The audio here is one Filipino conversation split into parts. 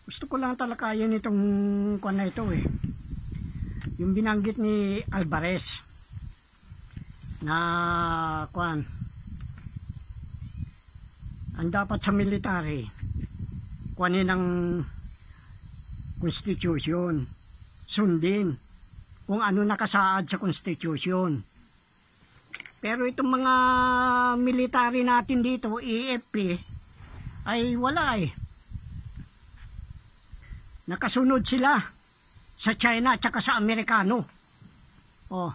Gusto ko lang talakayin itong kwan na ito eh. Yung binanggit ni Alvarez na kwan, ang dapat sa military kunin ng constitution, sundin kung ano nakasaad sa constitution. Pero itong mga military natin dito, EFP, ay wala eh. Nakasunod sila sa China at saka sa Amerikano. Oh.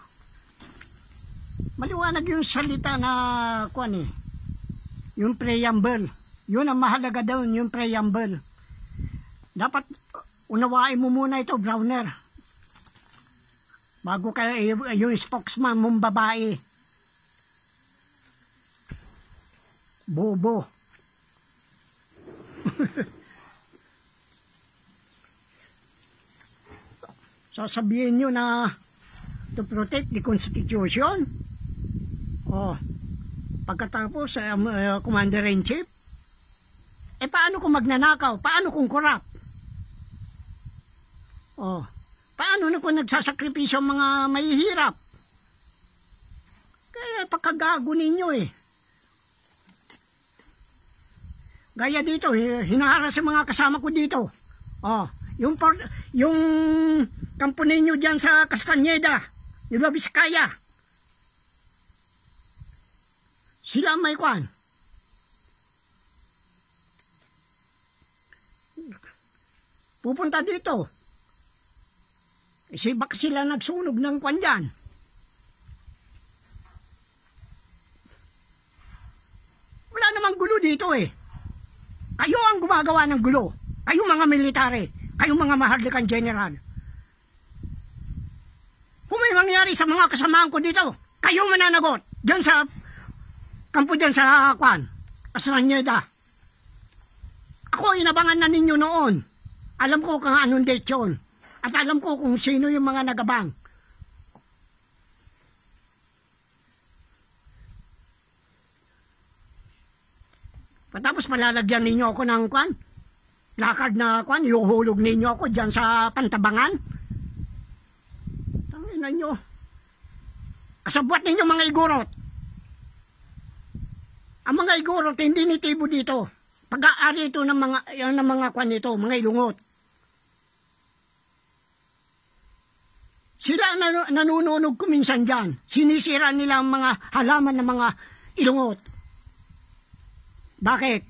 Maliwanag yung salita na kuan eh. Yung preamble. Yun ang mahalaga daw, yung preamble. Dapat unawain mo muna ito, Browner. Bago kayo yung spokesman mong babae. Bobo. Sasabihin nyo na to protect the Constitution. Oh, pagkatapos Commander-in-Chief, paano kung magnanakaw? Paano kung corrupt? Oh, paano na kung nagsasakripisyo ang mga mahihirap? Kaya pagkagago ninyo eh. Gaya dito, hinaharas sa mga kasama ko dito. Oh, yung kampo ninyo dyan sa Castañeda, di ba, Biskaya? Sila may kwan. Pupunta dito. Baka sila nagsunog ng kwan dyan. Wala namang gulo dito eh. Kayo ang gumagawa ng gulo. Kayong mga military. Kayong mga maharlikang general. Kung may mangyari sa mga kasamahan ko dito, kayo mananagot. Diyan sa kampo dyan sa kwan, Castañeda. Ako inabangan na ninyo noon. Alam ko kung anong date yun. At alam ko kung sino yung mga nagabang. Patapos malalagyan ninyo ako ng kwan, lakad na kwan, iuhulog ninyo ako dyan sa Pantabangan. Tanginan nyo. Kasabwat ninyo mga igurot. Ang mga igurot hindi nitibo dito. Pag-aari ito ng mga kwan nito, mga ilungot. Sila nanununog kuminsan dyan. Sinisira nila ang mga halaman ng mga ilungot. Bakit?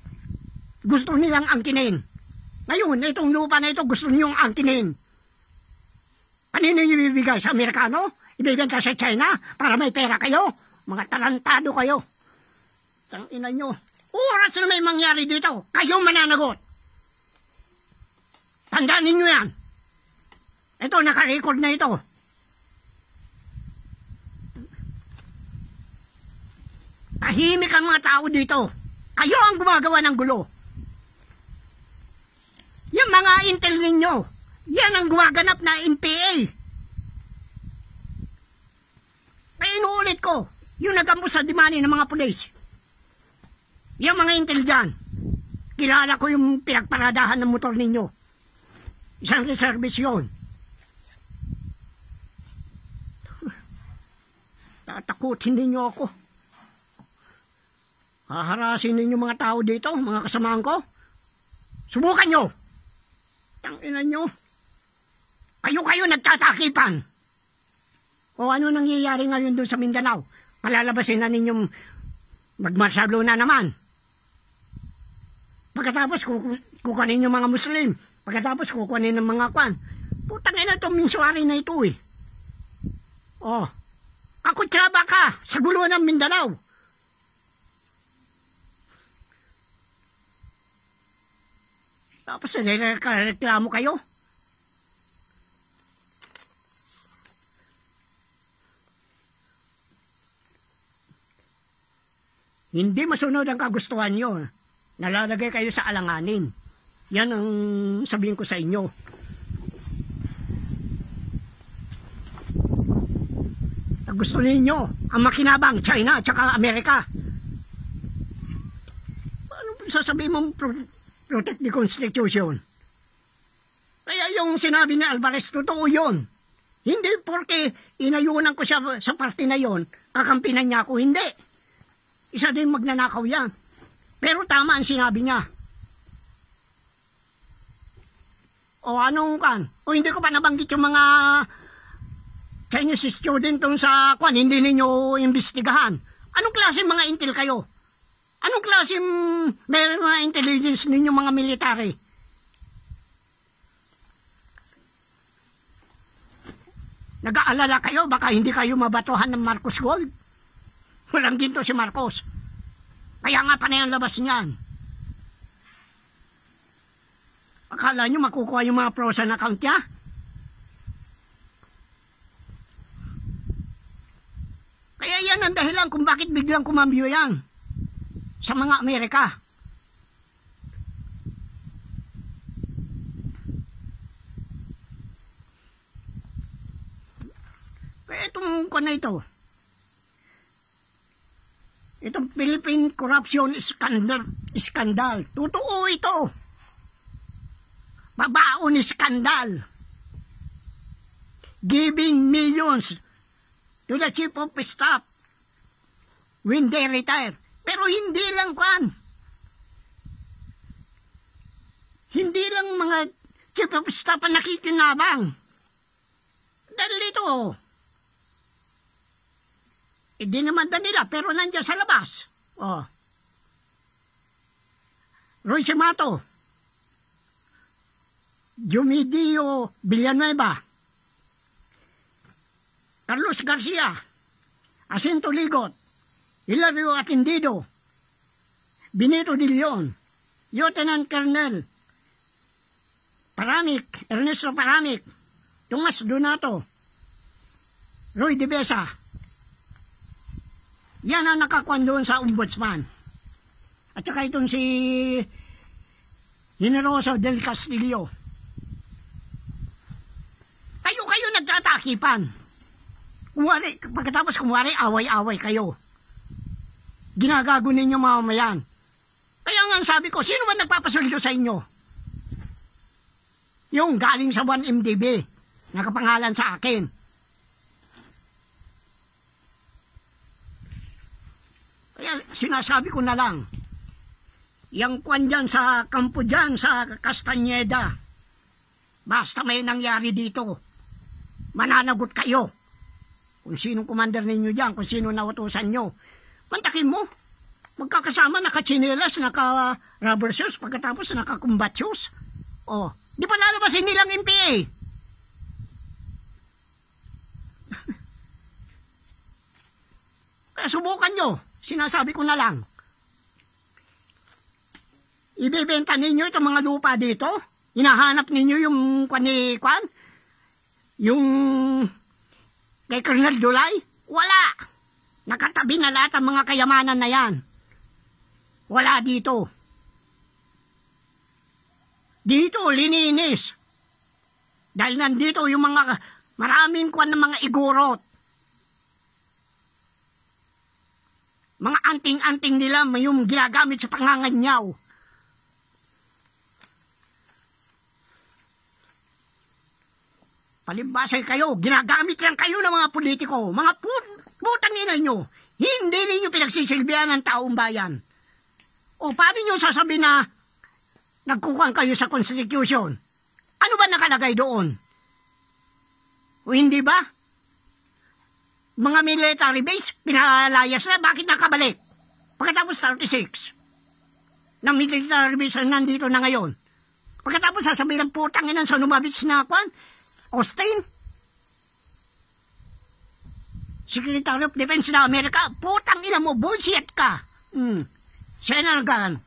Gusto nilang angkinin. Ngayon, itong lupa na ito gusto niyong angkinin. Kanino niyo ibibigay? Sa Amerikano? Ibibenta sa China? Para may pera kayo? Mga talantado kayo. Tangina nyo. Oras na may mangyari dito. Kayo mananagot. Tandaan ninyo yan. Ito, nakarecord na ito. Tahimik ang mga tao dito. Kayo ang gumagawa ng gulo. Yung mga intel ninyo, yan ang gumaganap na NPA. Kaya inuulit ko, yung nagambos sa dimani ng mga pulis. Yung mga intel dyan, kilala ko yung pinagparadahan ng motor ninyo. Isang reservice yun. Tatakutin ninyo ako. Haharasin ninyo mga tao dito, mga kasamahan ko. Subukan nyo. Tanginan nyo. Kayo nagtatakipan. O ano nangyayari ngayon doon sa Mindanao? Palalabasin na ninyong magmarsablo na naman. Pagkatapos kukunin yung mga Muslim. Pagkatapos kukunin ng mga kwan. Putang ina itong minsuari na ito eh. Oh, ako traba ka sa gulo ng Mindanao. Tapos reklamo kayo. Hindi masunod ang kagustuhan nyo. Nalalagay kayo sa alanganin. Yan ang sabihin ko sa inyo. Gusto ninyo ang makinabang China at saka Amerika. Paano sasabihin mong protect the Constitution? Kaya yung sinabi ni Alvarez, totoo yun. Hindi porque inayunan ko siya sa parte na yon, kakampinan niya ako. Hindi. Isa din magnanakaw yan. Pero tama ang sinabi niya. O anong kan? O hindi ko pa nabanggit yung mga Chinese student dun sa kwan, hindi ninyo imbestigahan. Anong klase mga intel kayo? Anong klase meron mga intelligence ninyo mga military? Nag-aalala kayo, baka hindi kayo mabatuhan ng Marcos Gold? Walang ginto si Marcos. Kaya nga pa na yung labas niyan. Akala nyo makukuha yung mga frozen account niya? Kaya yan ang dahilan kung bakit biglang kumambyo yan sa mga Amerika. Kaya itong kung na ito, itong Philippine Corruption Scandal, totoo ito. Babaon skandal. Giving millions to the chief of staff when they retire. Pero hindi lang kwan. Hindi lang mga chief of staff ang nakikinabang. Dahil dito, hindi naman na nila, pero nandiyan sa labas. Oh. Roy Simato, Jumidio Villanueva, Carlos Garcia, Jacinto Ligot, Hilario Atendido, Benito de Leon, Lieutenant Colonel Paramic, Ernesto Paramic, Tomas Donato, Roy De Besa. Yan ang nakakuan doon sa ombudsman. At saka itong si Generoso del Castillo. Kayo nagtatakipan. Pagkatapos kumwari, away-away kayo. Ginagago ninyo mamamayan. Kaya nga sabi ko, sino man nagpapasuldo sa inyo? Yung galing sa 1MDB, nakapangalan sa akin. Kaya sinasabi ko na lang, yung kwan dyan sa kampo dyan sa Castañeda, basta may nangyari dito, mananagot kayo. Kung sinong commander ninyo dyan, kung sino nautusan nyo, mantakin mo. Magkakasama, naka-chinelas, naka-rubber shoes, pagkatapos naka-combat shoes. O, di pa lalabasin nilang MPA. Kaya subukan nyo. Sinasabi ko na lang. Ibebenta ninyo itong mga lupa dito? Hinahanap ninyo yung kwan? Yung kay Colonel Dulay? Wala. Nakatabi na lahat ang mga kayamanan na yan. Wala dito. Dito, lininis. Dahil nandito yung mga maraming kwan ng mga igorot. Mga anting-anting nila yung ginagamit sa panganganyaw. Palibasay kayo, ginagamit lang kayo ng mga politiko, mga putang ina nyo. Hindi ninyo pinagsisilbihan ng taong bayan. O paano nyo sasabihin na nagkukuhan kayo sa Constitution? Ano ba nakalagay doon? O hindi ba? Mga military base, pinalayas na, bakit nakabalik? Pagkatapos 36, ng military base na nandito na ngayon. Pagkatapos sasabihin ng putang ina sa lumabits na kwan, Austin, Secretary of Defense na Amerika, putang ina mo, bullshit ka. Senagan.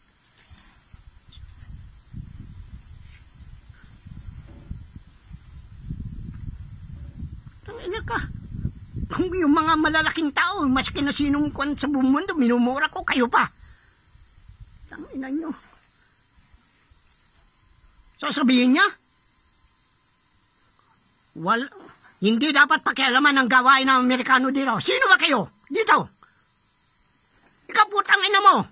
Tangina ka. Kung yung mga malalaking tao, maski na sinong kwan sa buong mundo, minumura ko, kayo pa. Tangina nyo. Sasabihin niya, hindi dapat pakialaman ng gawain ng Amerikano dito. Sino ba kayo? Dito. Ikaw putang ina mo.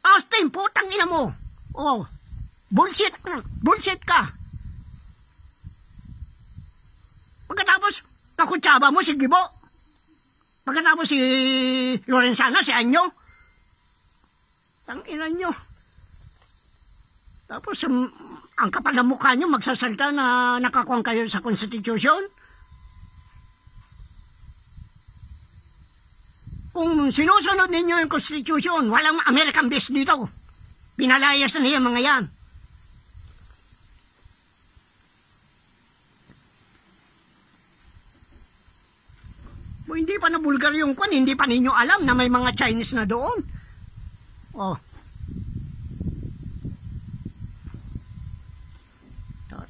Austin, putang ina mo. Oh, Bullshit! Bullshit ka! Pagkatapos, kakutsaba mo si Gibo. Pagkatapos si Lorenzana, si Anyo. Tanginan nyo. Tapos, ang kapal na mukha nyo magsasalta na nakakuha kayo sa Constitution. Kung sinusunod ninyo yung Constitution, walang American base dito. Pinalayas na niya mga yan. O, hindi pa nabulgar yung kwan, hindi pa ninyo alam na may mga Chinese na doon. Oh.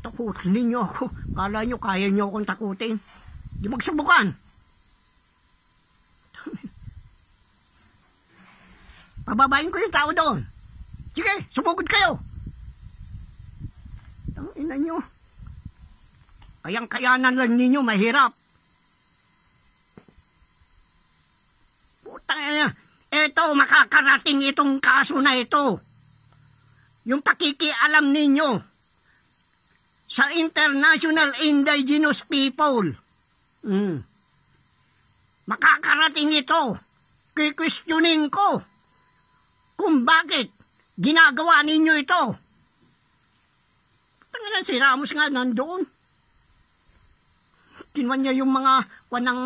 Takutin ninyo ako. Kala nyo kaya nyo akong takutin. Di magsubukan. Pababain ko yung tao doon. Sige, sumugod kayo. Tangina nyo. Kayang-kayanan lang ninyo, mahirap. Putang ina. Eto, makakarating itong kaso na ito. Yung pakikialam ninyo sa International Indigenous People. Makakarating ito. Kikwestiyonin ko kung bakit ginagawa ninyo ito. Tanginan, si Ramos nga nandoon. Kinuha niya yung mga wanang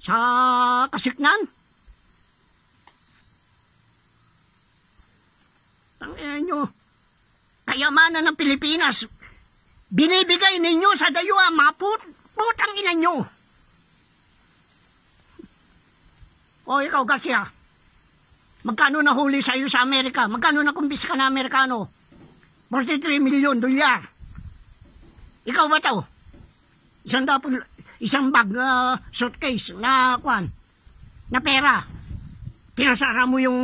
sa Kasiknan. Tanginan nyo. Kayamanan ng Pilipinas, binibigay ninyo sa dayuhan, mga putang ina nyo. O ikaw, Garcia, magkano nahuli sa iyo sa Amerika? Magkano nakumbis ka na Amerikano? 43 milyon dolyar. Ikaw ba to? Isang bag suitcase na kwan, na pera. Pinasara mo yung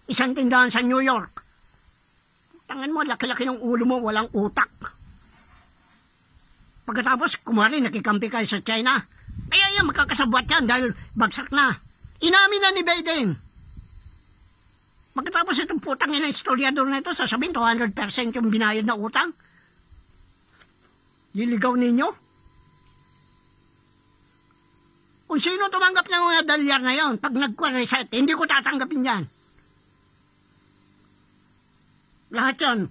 isang tindahan sa New York. Tangan mo, laki-laki ng ulo mo, walang utak. Pagkatapos, kumari, nakikampi kayo sa China. Kaya yan, makakasabwat yan dahil bagsak na. Inamin na ni Biden. Pagkatapos itong putang ina historiador na ito, sasabihin 200% yung binayad na utang. Liligaw ninyo? Kung sino tumanggap ng mga dolyar na yon, pag nag-reset, hindi ko tatanggapin yan. Lahat yan,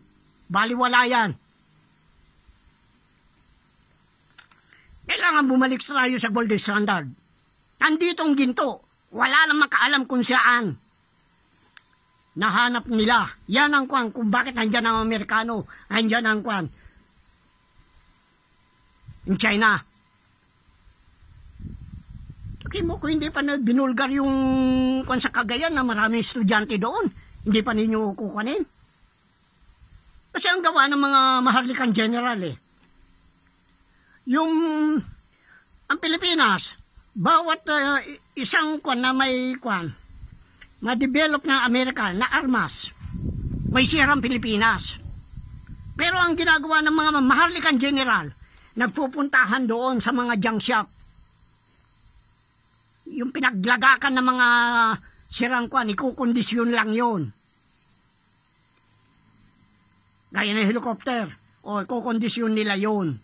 baliwala yan. Kailangan bumalik tayo sa gold standard. Nanditong ginto, wala lang makaalam kung saan. Nahanap nila. Yan ang kwan, kung bakit nandyan ang Amerikano, nandyan ang kwan. In China. Okay mo, kung hindi pa na binulgar yung kwan sa Cagayan na maraming estudyante doon, hindi pa ninyo kukunin. Kasi ang gawa ng mga maharlikang general ang Pilipinas, bawat isang kwan na may kwan, ma-develop ng Amerika na armas, may sirang Pilipinas. Pero ang ginagawa ng mga maharlikang general, nagpupuntahan doon sa mga junk shop. Yung pinaglagakan ng mga sirang kwan, ikukondisyon lang yun. Gaya ng helicopter, o kukondisyon nila yun.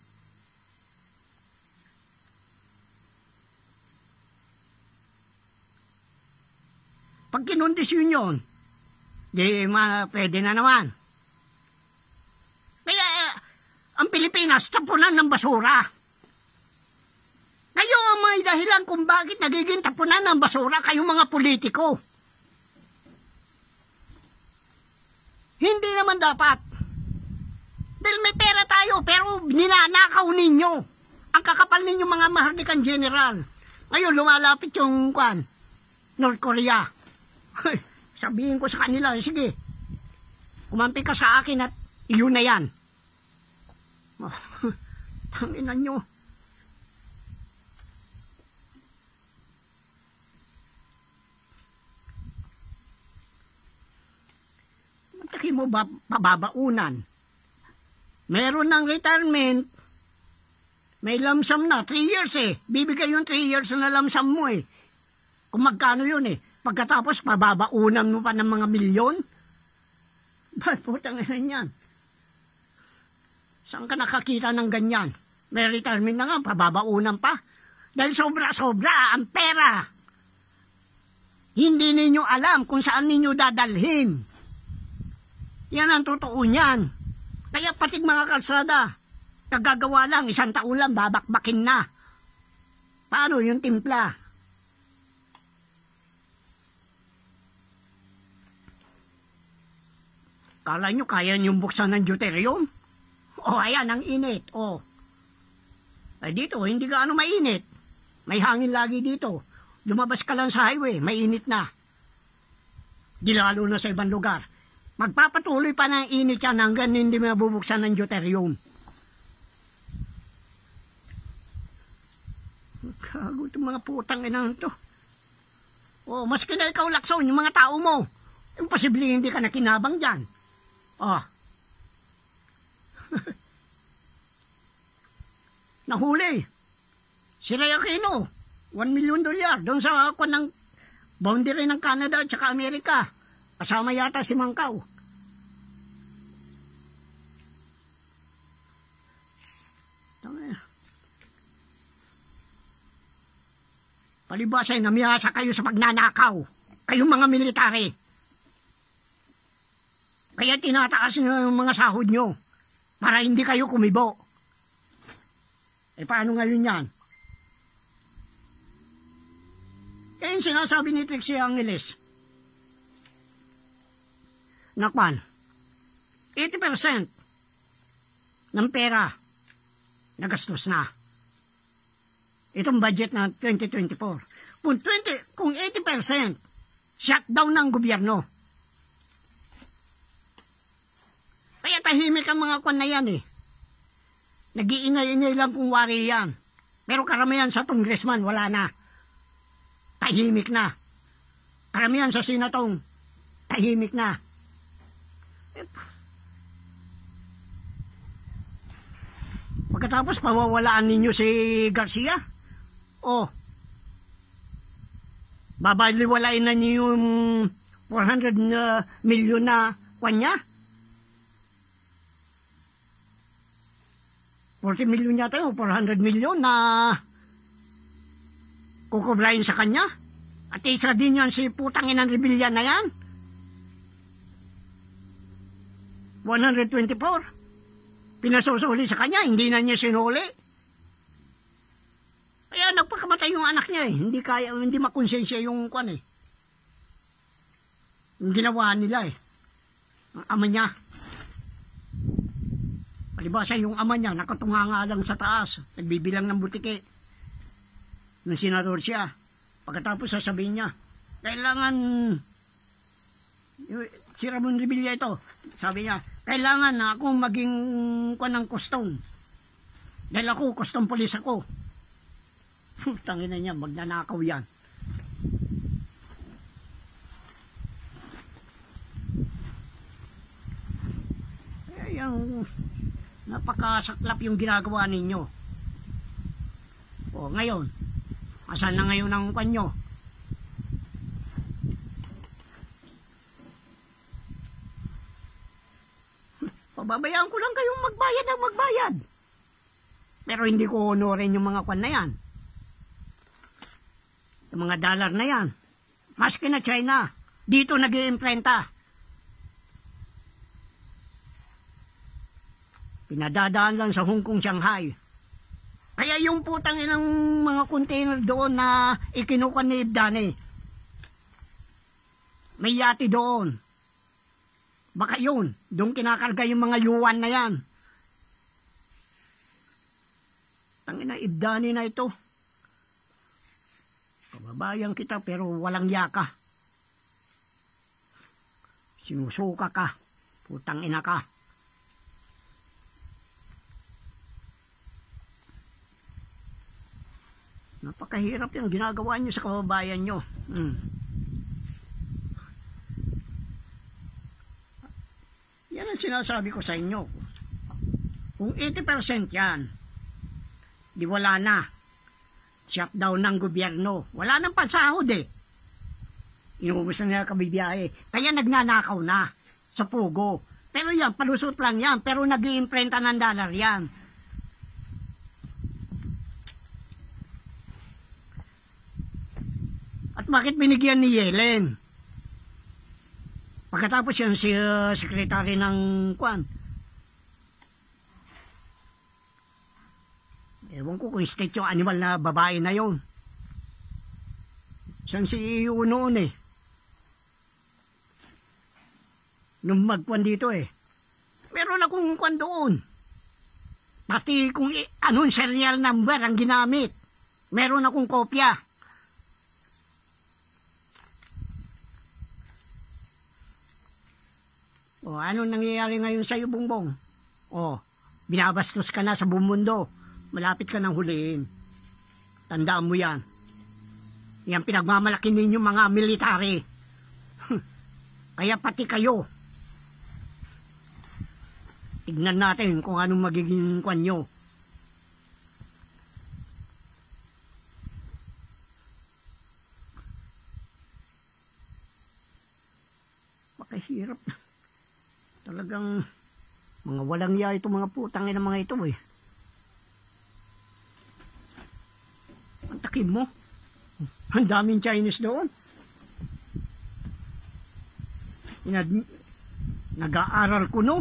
Pag kinondisyon yun, di pwede na naman. Kaya ang Pilipinas, tapunan ng basura. Kayo ang may dahilan kung bakit nagiging tapunan ng basura, kayong mga politiko. Hindi naman dapat. Dahil may pera tayo, pero ninanakaw ninyo. Ang kakapal ninyo mga maharlikang general. Ngayon, lumalapit yung kwan, North Korea. Sabihin ko sa kanila, sige, kumampi ka sa akin at iyon na yan. Oh, tanginan nyo. Mataki mo ba pababaunan? Meron ng retirement, may lamsam na, 3 years Bibigay yung 3 years na lamsam mo Kung magkano yun Pagkatapos, pababaunan mo pa ng mga milyon. Ay, putang ina yan. Saan ka nakakita ng ganyan? May retirement na nga, pababaunan pa. Dahil sobra-sobra ang pera. Hindi ninyo alam kung saan ninyo dadalhin. Yan ang totoo niyan. Kaya patig mga kalsada, nagagawa lang, 1 taon lang, babakbakin na. Paano yung timpla? Kala nyo kaya nyo buksan ng deuterium? O, ayan, ang init. O. Ay, dito, hindi gaano mainit. May hangin lagi dito. Lumabas ka lang sa highway, mainit na. Di lalo na sa ibang lugar. Magpapatuloy pa ng init yan hanggang hindi mabubuksan ng deuterium. Gago itong mga putang inang ito. O, maski na ikaw lakson, yung mga tao mo. Imposible hindi ka nakinabang dyan. O. Nahuli. Si Ray Aquino, $1 million doon sa ng boundary ng Canada at saka Amerika. Kasama yata si Mangkaw. Palibasay, namiyasa kayo sa pagnanakaw. Kayong mga military. Kaya tinataas nyo yung mga sahod nyo para hindi kayo kumibo. Eh paano ngayon yan? Kaya yung sinasabi ni Trixie Angeles, nakwan, 80% ng pera nagastos na. Itong budget na 2024. Kung 80% shutdown ng gobyerno. Kaya tahimik ang mga kwan na yan eh. Nag-iingay-ingay lang kung wari yan. Pero karamihan sa congressman, wala na. Tahimik na. Karamihan sa senatong, tahimik na. Pagkatapos, pawawalaan ninyo si Garcia? O, babaliwalain na niyo yung 400 million na kanya? 40 million yata o 400 million na kukubrahin sa kanya? At isa din yan si putangin ng rebellion na yan? 124. Pinasusuli sa kanya, hindi na niya sinuli. Kaya nagpakamatay yung anak niya eh. Hindi makonsensya yung kwan eh. Yung ginawa nila eh. Ang ama niya. Palibasa yung ama niya, nakatunganga lang sa taas. Nagbibilang ng butike. Nung senador siya. Pagkatapos sasabihin niya, kailangan, si Ramon Revilla ito, sabi niya, kailangan na ako maging kwan ng custom. Dahil ako, custom police ako. Tangina niya, magnanakaw yan. Yung napakasaklap yung ginagawa ninyo. O ngayon, asan na ngayon ang kanyo? Pababayaan ko lang kayong magbayad ng magbayad. Pero hindi ko honorin yung mga kwan na yan. Yung mga dollar na yan. Maski na China, dito nag-iimprenta. Pinadadaan lang sa Hong Kong, Shanghai. Kaya yung putang inang mga container doon na ikinuha ni Dani. May yati doon. Baka yun, doon kinakarga yung mga yuan na yan. Tangina, Ibdani na ito. Kababayan kita pero walang yaka. Sinusuka ka. Putang ina ka. Napakahirap yung ginagawa nyo sa kababayan nyo. Yan ang sinasabi ko sa inyo. Kung 80% yan, di wala na. Shutdown ng gobyerno. Wala nang pansahod eh. Inuubos na nila kabibiyahe. Kaya nagnanakaw na sa Pugo. Pero yan, palusot lang yan. Pero nag-iimprenta ng dollar yan. At bakit binigyan ni Yellen? Pagkatapos yan si sekretary ng Kwan. Ewan ko kung state yung animal na babae na yon. Siyang CEO noon eh. Nung magkwan dito eh. Meron akong kwan doon. Pati kung anong serial number ang ginamit. Meron akong kopya. O, ano nangyayari ngayon sa'yo, Bongbong? O, binabastos ka na sa buong mundo. Malapit ka nang huliin. Tandaan mo yan. Yan pinagmamalaki ninyo mga military. Kaya pati kayo. Tignan natin kung anong magiging kwan nyo. Pakahirap. Talagang mga walang iya itong mga putang ina mga ito eh. Ang takim mo. Ang daming Chinese doon. Nag-aaral ko no.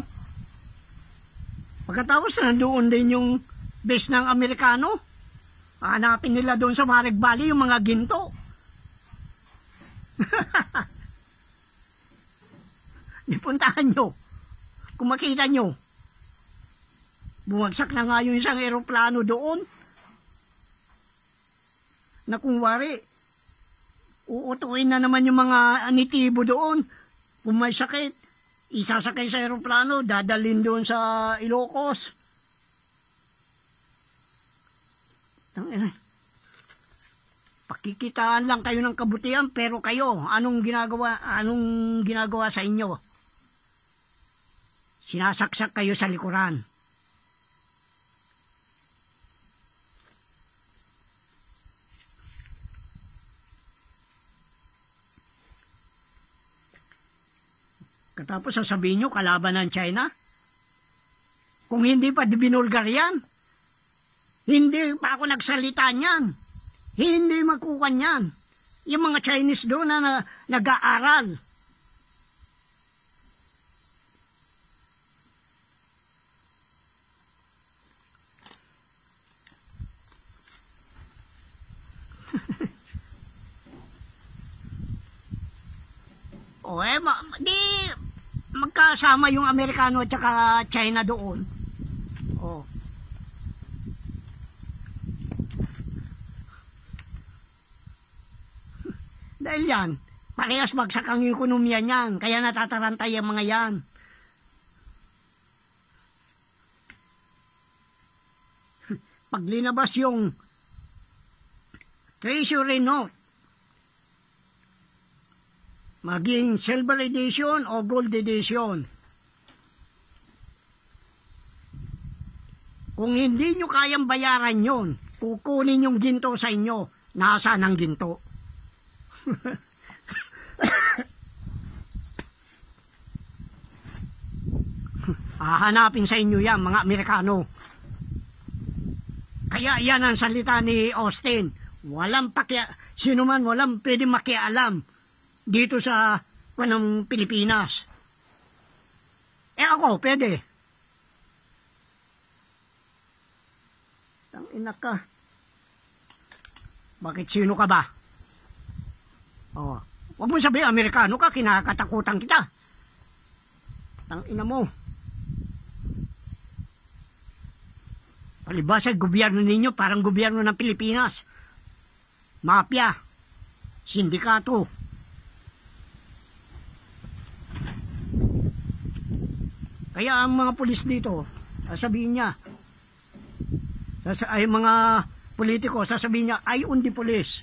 Pagkatapos nandoon din yung base ng Amerikano. Hanapin nila doon sa Marek Valley yung mga ginto. Ipuntahan nyo. Kung makita nyo. Bumagsak na nga yung isang aeroplano doon. Na kung wari, uutuin na naman yung mga anitibo doon. Kung may sakit, isasakay sa aeroplano, dadalhin doon sa Ilocos. Pakikitaan lang kayo ng kabutihan, pero kayo, anong ginagawa sa inyo? Sinasaksak kayo sa likuran. Katapos sasabihin nyo, kalaban ng China? Kung hindi pa binulgar yan, hindi pa ako nagsalita niyan. Hindi makukan yan. Yung mga Chinese doon na nag-aaral. O di magkasama yung Amerikano at saka China doon. O. Dahil yan, parehas bagsak ang ekonomiya niyan, kaya natatarantay ang mga yan. Pag linabas yung treasury note, maging silver edition o gold edition. Kung hindi nyo kayang bayaran yon, kukunin yung ginto sa inyo. Nasaan ang ginto? Hahanapin sa inyo yan, mga Amerikano. Kaya yan ang salita ni Austin. Sino man walang pwede makialam dito sa panang Pilipinas. Ako, pwede. Tangina ka. Bakit sino ka ba? Oh, huwag mo sabihin, Amerikano ka, kinakatakutan kita. Tangina mo. Palibasa, gobyerno ninyo, parang gobyerno ng Pilipinas. Mafia. Sindikato. Kaya ang mga pulis dito, sasabihin niya, ay mga politiko, sasabihin niya, ay undi pulis.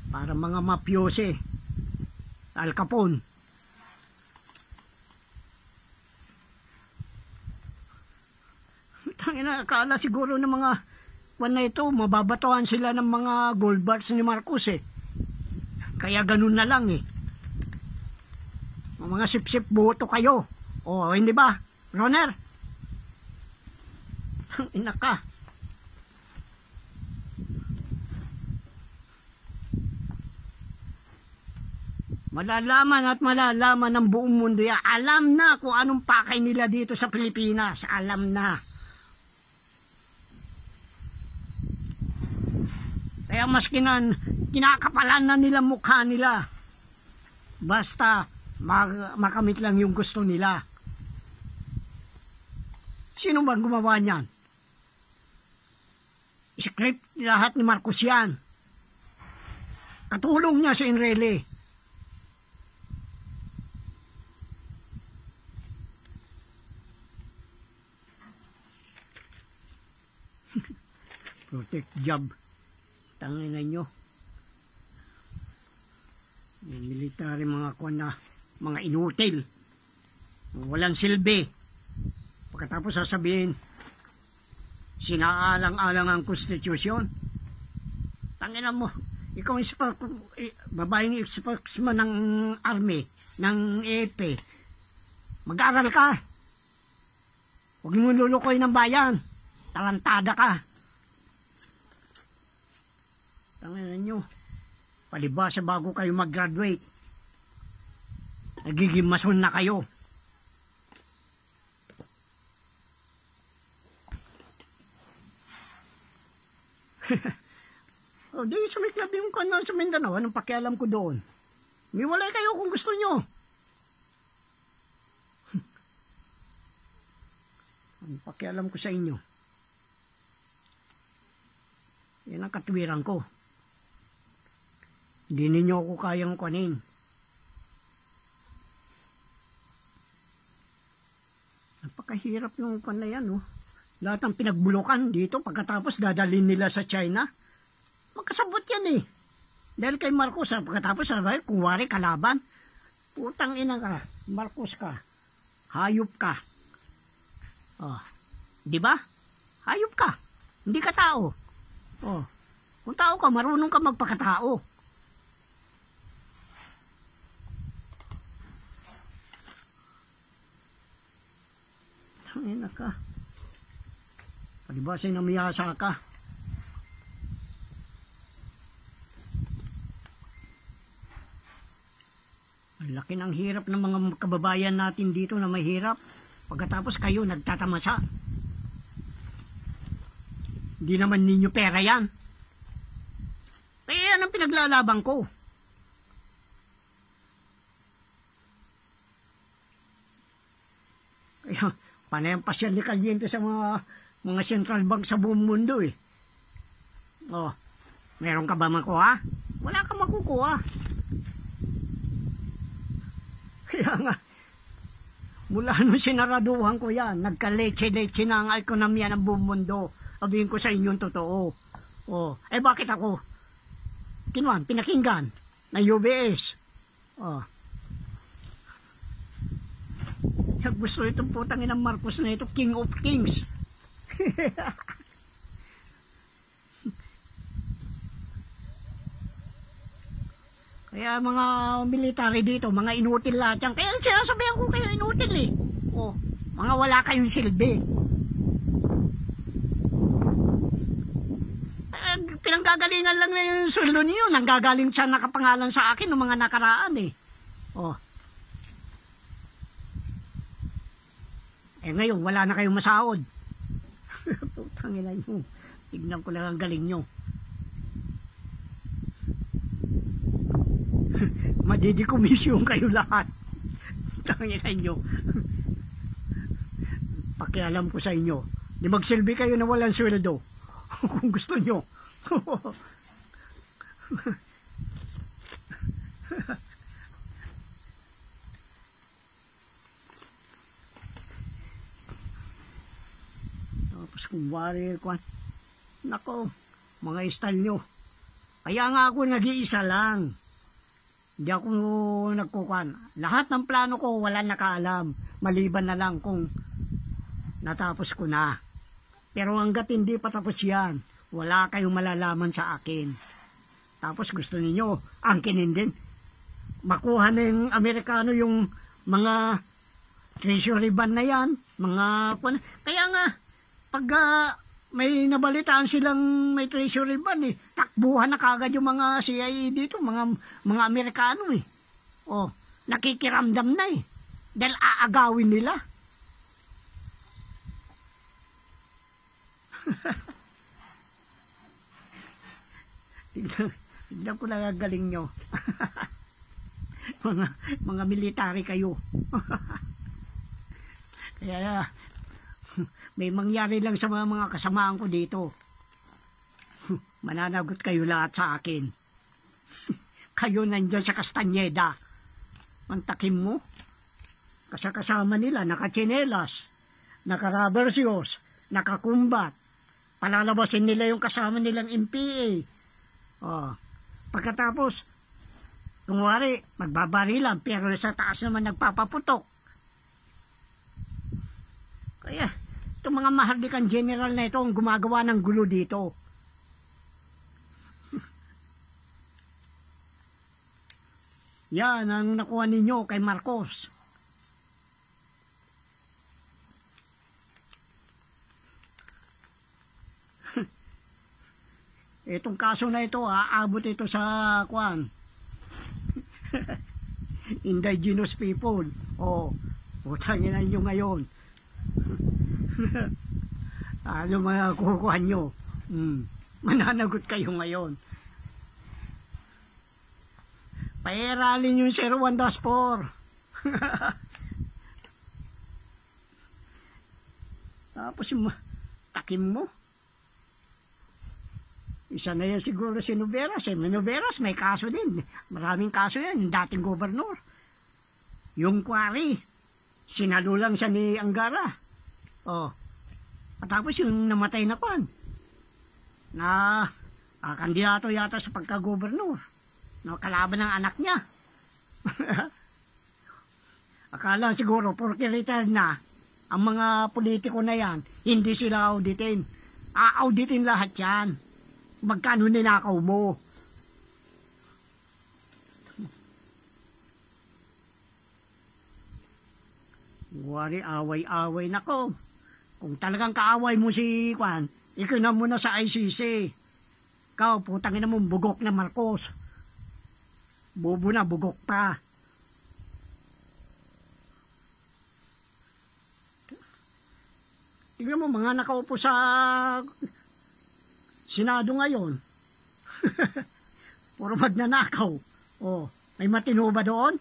Para mga mafiosi, Al Capone. Tangina, akala siguro ng mga na ito, mababatuhan sila ng mga gold bars ni Marcos eh. Kaya ganun na lang eh. Mga sip-sip boto kayo. O, hindi ba, Roner? Ina ka. Malalaman at malalaman ng buong mundo yan. Alam na kung anong pakay nila dito sa Pilipinas. Alam na. Kaya mas kinakapalan na nila mukha nila. Basta makamit lang yung gusto nila. Sino ba gumawa niyan? Script lahat ni Marcos yan. Katulong niya si Enrile. Protect job. Tangina nyo. Yung military mga kuwan na, mga inutil. Walang silbi. Pagkatapos sasabihin, sinaalang-alang ang konstitusyon. Tangina mo, ikaw babaeng spokesman ng army, ng AFP. Mag-aral ka. Huwag mo lulukoy ng bayan. Talantada ka. Tangina nyo, palibasa bago kayo mag-graduate. Nagiging mason na kayo. O, di sumiklab yung kanon sa Mindanao. Anong pakialam ko doon? Miwalay kayo kung gusto nyo. Anong pakialam ko sa inyo? Yan ang katwiran ko. Hindi ninyo ako kayang kunin. Napakahirap yung kan na yan, oh. Lahat ng pinagbulukan dito, pagkatapos dadalhin nila sa China. Magkasabot yan eh. Dahil kay Marcos, pagkatapos sabay, kuwari kalaban. Putang ina ka, Marcos ka. Hayop ka. Oh, di ba? Hayop ka. Hindi ka tao. Oh, kung tao ka, marunong ka magpakatao. Tangina ka. Palibasay na miyasa ka. Ang laki ng hirap ng mga kababayan natin dito na mahirap. Pagkatapos kayo nagtatamasa. Hindi naman ninyo pera yan. Kaya yan ang pinaglalaban ko. Kaya panay ang pasyal ni Caliente sa mga central bank sa buong mundo eh. Oh, meron ka ba makuha? Wala ka makukuha. Kaya nga, mula nung sinaraduhan ko yan, nagka-leche-leche na ang ekonomiya ng buong mundo. Sabihin ko sa inyong totoo. Oh, eh bakit ako? Kinuan, pinakinggan ng UBS. Oh. Gusto itong putangin ng Marcos na ito, King of Kings. Kaya mga military dito, mga inutil lahat yan. Kaya sinasabihan ko kayo inutil eh. Oh, mga wala kayong silbi. Pinanggagalingan lang na yung sweldo niyo. Nanggagaling siya nakapangalan sa akin ng mga nakaraan eh. Oh. Eh ngayon, wala na kayong masahod. Putangina nyo. Tignan ko lang ang galing nyo. Madidikomisyon kayo lahat. Tangina nyo. Pakialam ko sa inyo. Di magsilbi kayo na walang sweldo. Kung gusto nyo. Tapos kung wari ko, nako, mga style nyo. Kaya nga ako nag-iisa lang. Hindi ako nagkukan. Lahat ng plano ko wala nakaalam. Maliban na lang kung natapos ko na. Pero hanggat hindi pa tapos yan, wala kayong malalaman sa akin. Tapos gusto ninyo, angkinin din. Makuha ng Amerikano yung mga treasury bond na yan, mga, kaya nga, pag may nabalitaan silang may treasury bond takbuhan na kagad yung mga CIA dito, mga Amerikano Oh, nakikiramdam na dahil aagawin nila. Tignan ko na galing nyo. mga military kayo. Kaya may mangyari lang sa mga kasamaan ko dito. Mananagot kayo lahat sa akin. Kayo nandiyan sa Castañeda. Mantakim mo. Kasama nila, nakachinelas, naka-rubber shoes, nakakumbat. Palalabasin nila yung kasama nilang MPA. Pagkatapos, kunwari, magbabarilan, pero sa taas naman nagpapaputok. Kaya, itong mga maharlikang general na ito ang gumagawa ng gulo dito. Yan ang nakuha ninyo kay Marcos. Itong kaso na ito, aabot ito sa indigenous people. Utangin na nyo ngayon. Ano mga kukuhan nyo? Mananagot kayo ngayon. Pairalin yung 01-4. Tapos yung takim mo. Isa na yan siguro si Noveras. Noveras may kaso din. Maraming kaso yan. Yung dating gobernador. Yung Quarry. Sinalo lang siya ni Angara. Tapos yung namatay na kandidato yata sa pagka-gobernador. Kalaban ng anak niya. Akala siguro, porque retired na, ang mga politiko na yan, hindi sila auditin. Auditin lahat yan. Magkano ninakaw mo? Wari, away-away na ko. Kung talagang kaaway mo si ikaw na muna sa ICC. Ikaw, putang ina mo, bugok na Marcos. Bobo na, bugok pa. Tingnan mo, mga nakaupo sa Senado ngayon. Puro magnanakaw. May matino ba doon?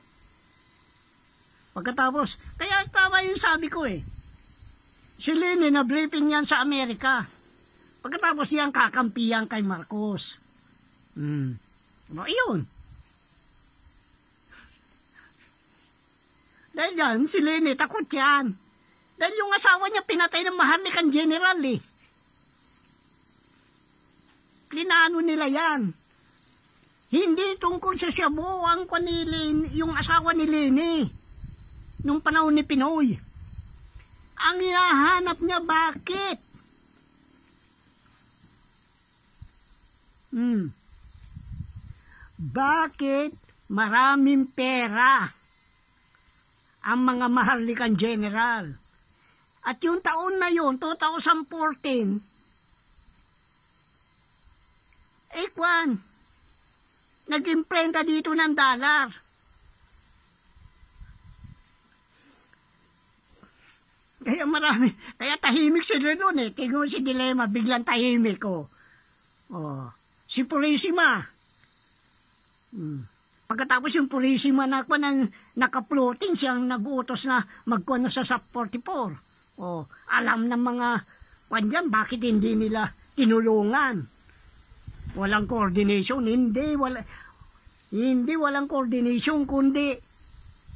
Pagkatapos, kaya tama yung sabi ko Si Lene na briefing yan sa Amerika. Pagkatapos yan kakampiyan kay Marcos. Iyon. Dahil yan, si Lene, takot yan. Dahil yung asawa niya pinatay ng maharlikang general Klinano nila yan. Hindi tungkol sa Shabu ang yung asawa ni Lene. Nung panahon ni Pinoy. Ang hinahanap niya, bakit? Bakit maraming pera ang mga maharlikang general? At yung taon na yun, 2014, nag-imprenta dito ng dollar. Kaya marami, kaya tahimik sila noon Tingnan si Dilema, biglang tahimik si Purisima. Pagkatapos yung Purisima na naka-floating siyang nag-utos na magkuha na sa SAP 44. Alam ng mga dyan, bakit hindi nila tinulungan? Walang coordination, hindi walang coordination, kundi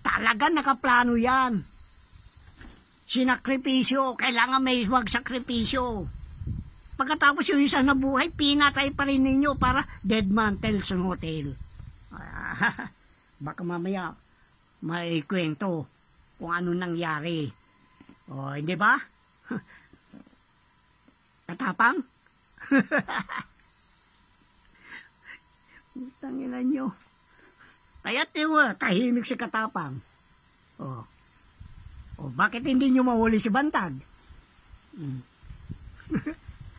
talaga nakaplano yan. Sinakripisyo, kailangan may magsakripisyo. Pagkatapos yung isang nabuhay, pinatay pa rin ninyo para dead man tells an hotel. Baka mamaya may kwento kung ano nangyari. Hindi ba? Katapang? Tanginan nyo. Kaya tahimik si Katapang. Oh. Oh, bakit hindi nyo mahuli si Bantag?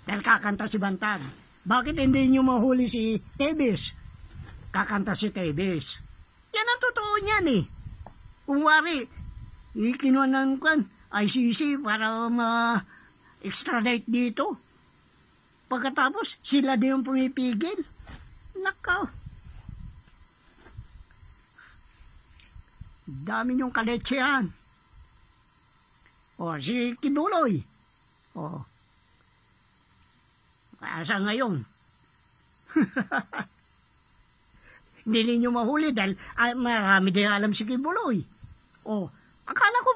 Dahil kakanta si Bantag. Bakit hindi nyo mahuli si Tebes? Kakanta si Tebes. Yan ang totoo niyan eh. Kung wari, ikinuha ng ICC para ma-extradite dito. Pagkatapos, sila din yung pumipigil. Nakaw. Dami niyong kaletsehan. O, si Kibuloy. O, asa ngayon? Hindi ninyo mahuli dahil marami din alam si Kibuloy. O, akala ko